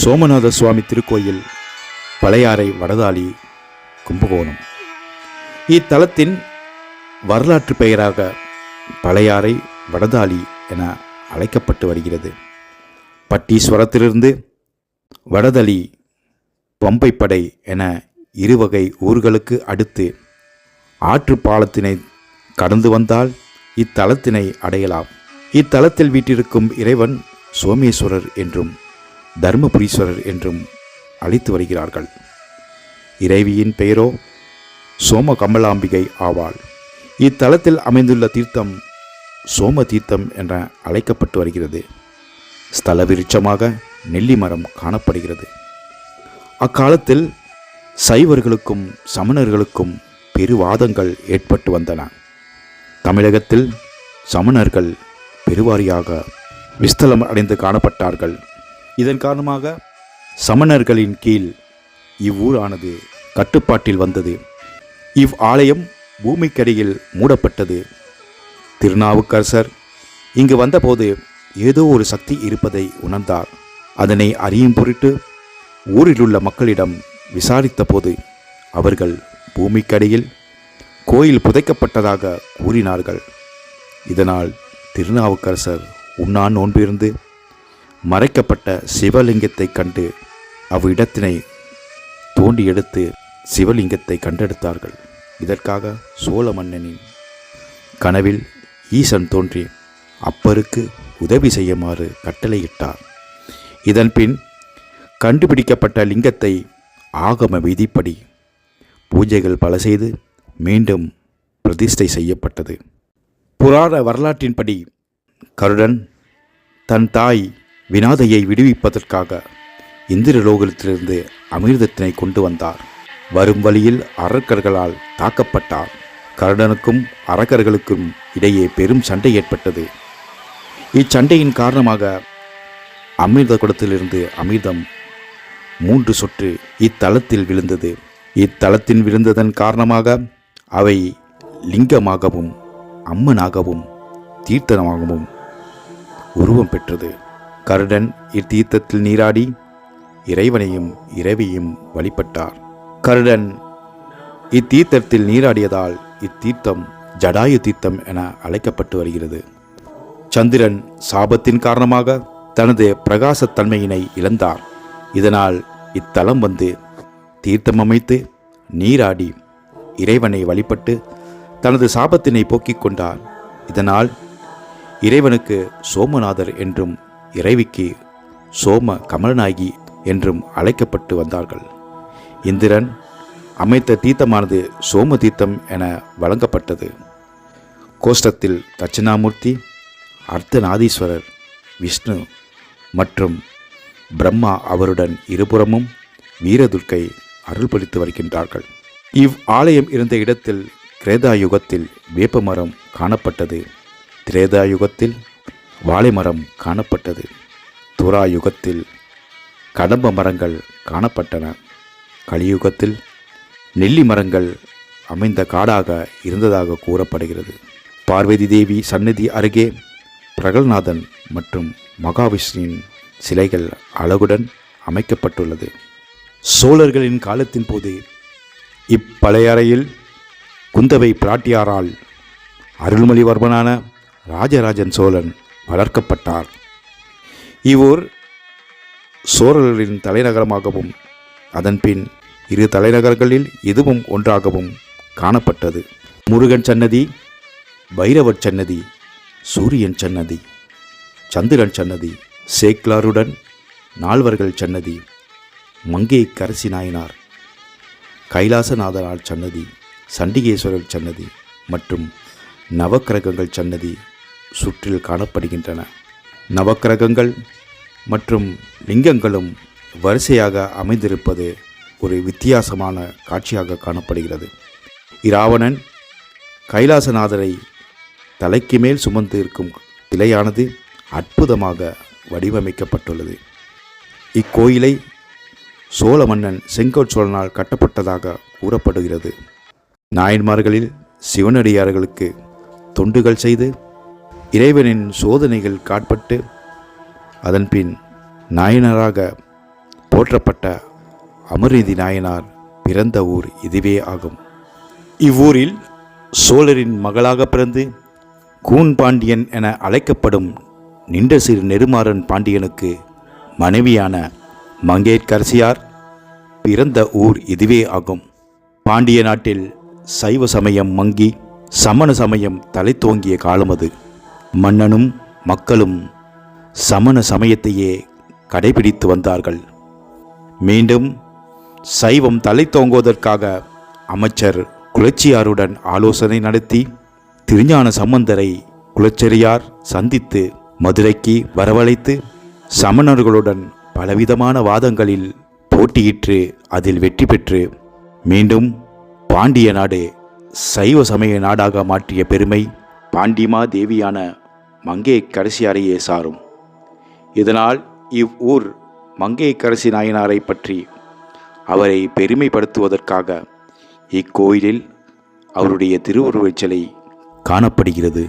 சோமநாத சுவாமி திருக்கோயில், பழையாறை, வடதாளி, கும்பகோணம். இத்தலத்தின் வரலாற்று பெயராக பழையாறை வடதாளி என அழைக்கப்பட்டு வருகிறது. பட்டீஸ்வரத்திலிருந்து வடதளி, பம்பைப்படை என இருவகை ஊர்களுக்கு அடுத்து ஆற்று பாலத்தினை கடந்து வந்தால் இத்தலத்தினை அடையலாம். இத்தலத்தில் வீற்றிருக்கும் இறைவன் சோமேஸ்வரர் என்றும் தர்மபுரீஸ்வரர் என்றும் அழைத்து வருகிறார்கள். இறைவியின் பெயரோ சோம கமலாம்பிகை ஆவாள். இத்தலத்தில் அமைந்துள்ள தீர்த்தம் சோம தீர்த்தம் என அழைக்கப்பட்டு வருகிறது. ஸ்தல விருட்சமாக நெல்லி மரம் காணப்படுகிறது. அக்காலத்தில் சைவர்களுக்கும் சமணர்களுக்கும் பெருவாதங்கள் ஏற்பட்டு வந்தன. தமிழகத்தில் சமணர்கள் பெருவாரியாக விஸ்தலம் அடைந்து காணப்பட்டார்கள். இதன் காரணமாக சமணர்களின் கீழ் இவ்வூரானது கட்டுப்பாட்டில் வந்தது. ஆலயம் பூமிக்கடியில் மூடப்பட்டது. திருநாவுக்கரசர் இங்கு வந்தபோது ஏதோ ஒரு சக்தி இருப்பதை உணர்ந்தார். அதனை அறியும் பொருட்டு ஊரிலுள்ள மக்களிடம் விசாரித்த போது அவர்கள் பூமிக்கடியில் கோயில் புதைக்கப்பட்டதாக கூறினார்கள். இதனால் திருநாவுக்கரசர் உண்ணா நோன்பிருந்து மறைக்கப்பட்ட சிவலிங்கத்தை கண்டு அவ்விடத்தினை தோண்டி எடுத்து சிவலிங்கத்தை கண்டெடுத்தார்கள். இதற்காக சோழ மன்னனின் கனவில் ஈசன் தோன்றி அப்பருக்கு உதவி செய்யுமாறு கட்டளையிட்டார். இதன்பின் கண்டுபிடிக்கப்பட்ட லிங்கத்தை ஆகம விதிப்படி பூஜைகள் பல செய்து மீண்டும் பிரதிஷ்டை செய்யப்பட்டது. புராண வரலாற்றின்படி கருடன் தன் தாய் வினாதையை விடுவிப்பதற்காக இந்திரலோகத்திலிருந்து அமிர்தத்தினை கொண்டு வந்தார். வரும் வழியில் அரக்கர்களால் தாக்கப்பட்டார். கருடனுக்கும் அரக்கர்களுக்கும் இடையே பெரும் சண்டை ஏற்பட்டது. இச்சண்டையின் காரணமாக அமிர்த குடத்திலிருந்து அமிர்தம் 3 சொட்டு இத்தலத்தில் விழுந்தது. இத்தலத்தின் விழுந்ததன் காரணமாக அவை லிங்கமாகவும் அம்மனாகவும் தீர்த்தமாகவும் உருவம் பெற்றது. கருடன் இத்தீர்த்தத்தில் நீராடி இறைவனையும் இறைவியும் வழிபட்டார். கருடன் இத்தீர்த்தத்தில் நீராடியதால் இத்தீர்த்தம் ஜடாயு தீர்த்தம் என அழைக்கப்பட்டு வருகிறது. சந்திரன் சாபத்தின் காரணமாக தனது பிரகாசத்தன்மையினை இழந்தார். இதனால் இத்தலம் வந்து தீர்த்தம் அமைத்து நீராடி இறைவனை வழிபட்டு தனது சாபத்தினை போக்கிக் கொண்டார். இதனால் இறைவனுக்கு சோமநாதர் என்றும் இறைவிக்கு சோம கமலநாயகி என்றும் அழைக்கப்பட்டு வந்தார்கள். இந்திரன் அமைத்த தீர்த்தமானது சோம தீர்த்தம் என வழங்கப்பட்டது. கோஷ்டத்தில் தட்சிணாமூர்த்தி, அர்த்தநாதீஸ்வரர், விஷ்ணு மற்றும் பிரம்மா அவருடன் இருபுறமும் வீரதுர்க்கை அருள்பளித்து வருகின்றார்கள். ஆலயம் இருந்த இடத்தில் கிரேதாயுகத்தில் வேப்பமரம் காணப்பட்டது. திரேதாயுகத்தில் வாழைமரம் காணப்பட்டது. துராயுகத்தில் கடம்ப மரங்கள் காணப்பட்டன. கலியுகத்தில் நெல்லி மரங்கள் அமைந்த காடாக இருந்ததாக கூறப்படுகிறது. பார்வதி தேவி சன்னதி அருகே பிரகல்நாதன் மற்றும் மகாவிஷ்ணுவின் சிலைகள் அழகுடன் அமைக்கப்பட்டுள்ளது. சோழர்களின் காலத்தின் போது இப்பழையறையில் குந்தவை பிராட்டியாரால் அருள்மொழிவர்மனான ராஜராஜன் சோழன் வளர்க்கப்பட்டார். இவ்வூர் சோழர்களின் தலைநகரமாகவும் அதன்பின் 2 தலைநகரங்களில் இதுவும் ஒன்றாகவும் காணப்பட்டது. முருகன் சன்னதி, பைரவர் சன்னதி, சூரியன் சன்னதி, சந்திரன் சன்னதி, சேக்லாருடன் நால்வர்கள் சன்னதி, மங்கை கரசி நாயனார், கைலாசநாதனார் சன்னதி, சண்டிகேஸ்வரர் சன்னதி மற்றும் நவக்கிரகங்கள் சன்னதி சுற்றில் காணப்படுகின்றன. நவக்கிரகங்கள் மற்றும் லிங்கங்களும் வரிசையாக அமைந்திருப்பது ஒரு வித்தியாசமான காட்சியாக காணப்படுகிறது. இராவணன் கைலாசநாதரை தலைக்கு மேல் சுமந்து இருக்கும் சிலையானது அற்புதமாக வடிவமைக்கப்பட்டுள்ளது. இக்கோயிலை சோழ மன்னன் செங்கோற்சோழனால் கட்டப்பட்டதாக கூறப்படுகிறது. நாயன்மார்களில் சிவனடியார்களுக்கு தொண்டுகள் செய்து இறைவனின் சோதனைகள் காட்பட்டு அதன்பின் நாயனராக போற்றப்பட்ட அமர்நீதி நாயனார் பிறந்த ஊர் இதுவே ஆகும். இவ்வூரில் சோழரின் மகளாக பிறந்து கூன் பாண்டியன் என அழைக்கப்படும் நின்ற சிறு நெடுமாறன் பாண்டியனுக்கு மனைவியான மங்கையர்க்கரசியார் பிறந்த ஊர் இதுவே ஆகும். பாண்டிய நாட்டில் சைவ சமயம் மங்கி சமண சமயம் தலைத்தோங்கிய காலம் அது. மன்னனும் மக்களும் சமண சமயத்தையே கடைபிடித்து வந்தார்கள். மீண்டும் சைவம் தலைத்தோங்குவதற்காக அமைச்சர் குலச்சியாருடன் ஆலோசனை நடத்தி திருஞான சம்பந்தரை குலச்சிறையார் சந்தித்து மதுரைக்கு வரவழைத்து சமணர்களுடன் பலவிதமான வாதங்களில் போட்டியிட்டு அதில் வெற்றி பெற்று மீண்டும் பாண்டிய நாடு சைவ சமய நாடாக மாற்றிய பெருமை பாண்டிமா தேவியான மங்கையர்க்கரசியாரையே சாரும். இதனால் இவ்வூர் மங்கையர்க்கரசி நாயனாரை பற்றி அவரை பெருமைப்படுத்துவதற்காக இக்கோயிலில் அவருடைய திருவுருவச் சிலை காணப்படுகிறது.